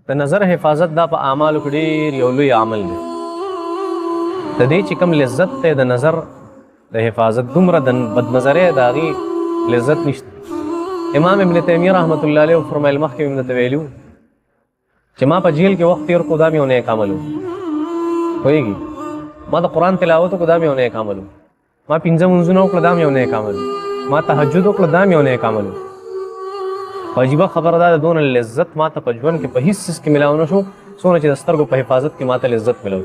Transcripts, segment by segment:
د نظر حفاظت دا په اعمالو کې ډېر یو لوی عمل دی. د دې چې کوم لذت دی د نظر د حفاظت دومره د بد نظرۍ د هغې لذت نشته. امام ابن تیمیه رحمت الله علیه فرمایل مخکې مې درته ویلي چې ما په جیل کې وخت تېر کړو دا مې یو نیک عمل و. پوهېږي ما د قرآن تلاوت وکړو دا مې یو نیک عمل و. ما 5 منځونه وکړه دا مې یو نیک عمل و. ما تهجد وکړه دا مې یو نیک عمل و. خو عجیبه خبره ده دونه لذت ما ته په ژوند کې په هېڅ څیز کې میلاو نه شو څومره چې د سترګو په حفاظت کې ما ته لذت میلاو.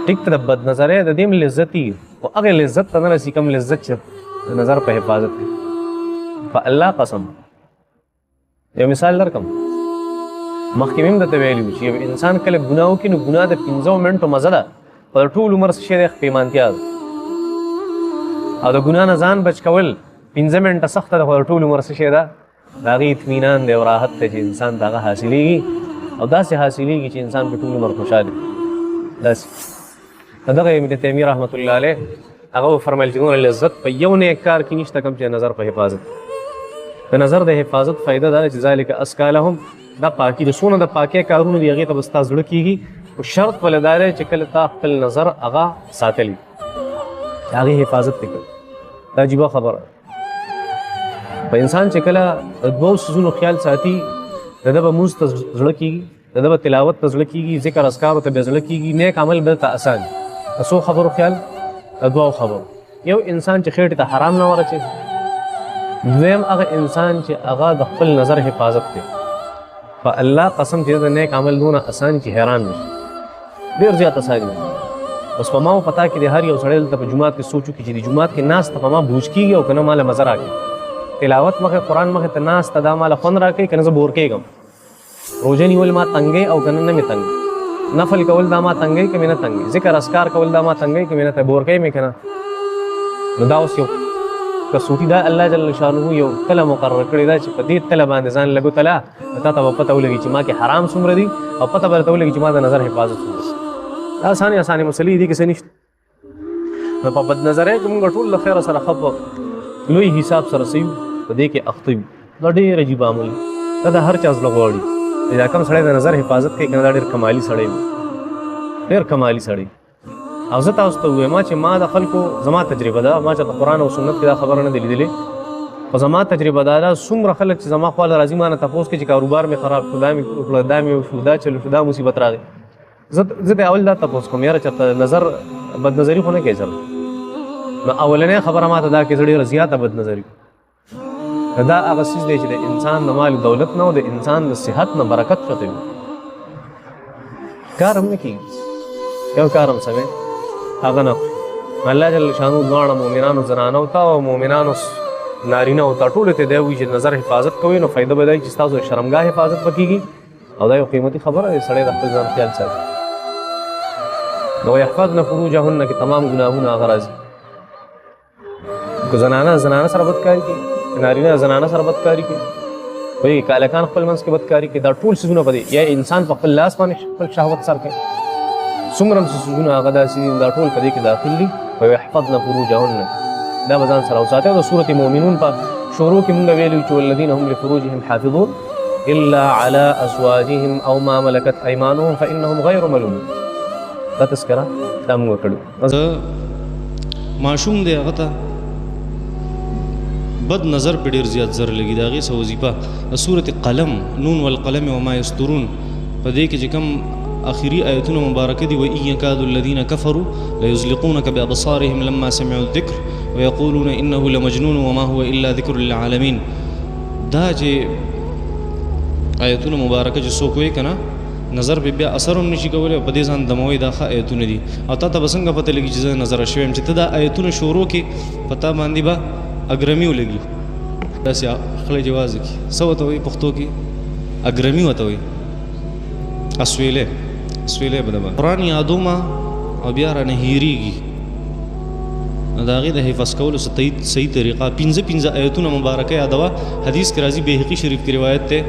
ټیک ته د بد نظرۍ د دې هم لذت وي خو هغې لذت ته نه رسي کوم لذت چې د نظر په حفاظت کې. په الله قسم یو مثال درکړم. مخکې مې هم درته ویلي وو چې یو انسان کله ګناه وکړي نو ګناه د 15 منټو مزه ده په ټول عمر څه شی دی پېمانتیا ده او د ګناه نه ځان بچ کول 15 منټه سخته ده خو د ټول عمر څه شی ده د هغې اطمینان دی او راحت دی چې انسان ته هغه حاصلېږي او داسې حاصلېږي چې انسان په ټول عمر خوشحال وي. داسې دغه ابن تیمیه رحمت الله علیه هغه وفرمیل چې دونه لذت په یو نیک کار کې نشته کوم چې نظر په حفاظت. د نظر د حفاظت فایده دا ده چې ذلک ازکی لهم دا پاکي د څونه د پاکۍ کارونه دي هغې ته به ستا زړه کېږي خو شرط ولې دا دی چې کله تا خپل نظر هغه ساتلی د هغې حفاظت دې کړي. دا عجیبه خبره په انسان چې کله د 2 څیزونو خیال ساتي د ده به مونځ ته زړه کېږي د ده به تلاوت ته زړه کېږي ذکر اذکارو ته به زړه کېږي نیک عمل به ته اسان د څو خبرو خیال د 2 خبرو. یو انسان چې خېټې ته حرام نه ورچي دویم هغه انسان چې هغه د خپل نظر حفاظت کوي. په الله قسم چې د نیک عمل دونه اسان چې حیران نشي ډېر زیات اسان دی. بس په ما پتا کې د هر یو سړی دلته په جومات کې سوچو کې چې د جومات کې ناسته په ما بوج کېږي او که نه ماله مزه راکړي تلاوت مخې قرآن مخې ته ناسته دا ماله خوند راکوي که نه زه بور کېږم روژه نیول ما تنګی او که نه نه مې تنګي نفل کول دا ما تنګی که مې نه تنګي ذکر اذکار کول دا ما تنګی که مې نه ته بور کوي مې که نه. نو دا اوس یو کسوټي دا الله جل شانه یو تله مقرر کړې ده چې په دې تله باندې ځان لګو تله تا ته به پته ولګي چې ما کې حرام څومره دي او پته به درته ولګي چې ما د نظر حفاظت څومره دي. دا اسانې مسلې دي که څه نشته. نو په بد نظرۍ کې مونږ ټول له خیره سره ښه لوی حساب سره سیو په دې کې اخته وي. دا ډېر عجیب عمل دی. دا د هر چا زړه غواړي دا کوم سړی د نظر حفاظت کوي که نه دا ډېر کمالي سړی وي ډېر کمالي سړی. او زه تاسو ته ووایم چې ما د خلکو زما تجربه ده ما چې په قرآن او سنت کې دا خبره نه دي لیدلې خو زما تجربه دا ده څومره خلک چې زما خواله راځي ما نه تپوس کوي چې کاروبار مې خراب شو دا مې وکړه دا مې وشو دا چلو شو دا مصیبت راغی. زه د اول دا تپوس کوم یاره چېرته نظر بد نظري خو نه کوي سره. نو اولنۍ خبره ما ته دا کې زه ډېره زیاته بد نظري دا هغه څیز دی چې د انسان د مال دولت نه او د انسان د صحت نه برکت ښته وي. کار هم نه کېږي یو کار هم سوی هغه نه الله جل شانو دواړه مؤمنانو زنانو ته او مؤمنانو نارینهو ته ټولو ته دی وایي چې نظر حفاظت کوئ نو فایده به دی چې ستاسو د شرمګاه حفاظت به کېږي او دا یو قیمتي خبره دی سړی د خپل ځان خیال ساتي. نو ویحفظن فروجهن کې تمام ګناهونه هغه راځي که زنانه سره بدکاري کوي نارینه زنانه سره بدکاري کوي وایي کالکان خپل منځ کې بدکاري کوي دا ټول څیزونه به دی یا انسان په خپل لاس باندې خپل شهوت سر کوي څومره هم څیزونه هغه داسې دي دا ټول په دې کې داخل دي. ویحفظن فروجهن دا به ځان سره وساتي. او د سورة مؤمنون په شروع کې مونږ ویلي چې والذین هم لفروجهم حافظون الا على ازواجهم او ما ملكت ايمانهم فانهم غیر ملومون. دا تذکره دا مونږ کړو. ماشوم دی هغه ته بد نظر په ډېر زیات زر لګي د هغې څه وظیفه د سورة قلم نون والقلم وما یسطرون په دې کې چې کوم آخري آیتونه مبارکه دي وإن يكاد الذين كفروا ليزلقونك بأبصارهم لما سمعوا الذكر ويقولون إنه لمجنون وما هو إلا ذكر للعالمين. دا چې آیتونه مبارکه چې څوک وایي که نه نظر په بیا اثر هم نشي کولی او په دې ځان دموي دا ښه آیتونه دي او تا ته به څنګه پته لګي چې زه نظره شوی یم چې ته دا آیتونه شروع کړې په تا باندې به اګرمي ولګي داسې خله جواز کړي څه ورته وایي پښتو کې اګرمي ورته وایي اسویلی به دبه قرآن یادو ما او بیا رانه هیریږي نو د هغې د حفظ کولو صحیح طریقه 15 آیتونه مبارکه یادوه. حدیث کې راځي بهقي شریف کې روایت دی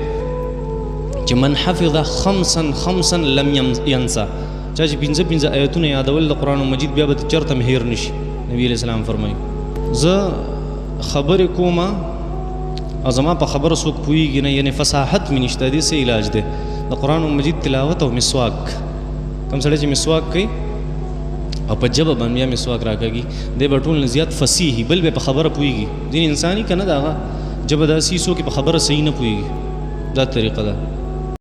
چې من حفظ خمسا لم ینسا چا چې 15 آیتونه یادول د قرآن مجید بیا به چرته هم هیر نشي. نبی علیہ السلام فرمایي زه خبرې کومه او زما په خبره څوک پوهېږي نه یعنې فصاحت مې نشته دې څه علاج دی د قرآن مجید تلاوت او مسواک. کوم سړی چې مسواک کوي او په ژبه باندې بیا مسواک راکاږي دی به ټول نه زیات فصیح بل به په خبره پوهېږي. ځینې انساني که نه د هغه ژبه داسې څوک په خبره صحیح نه پوهېږي. دا طریقه ده.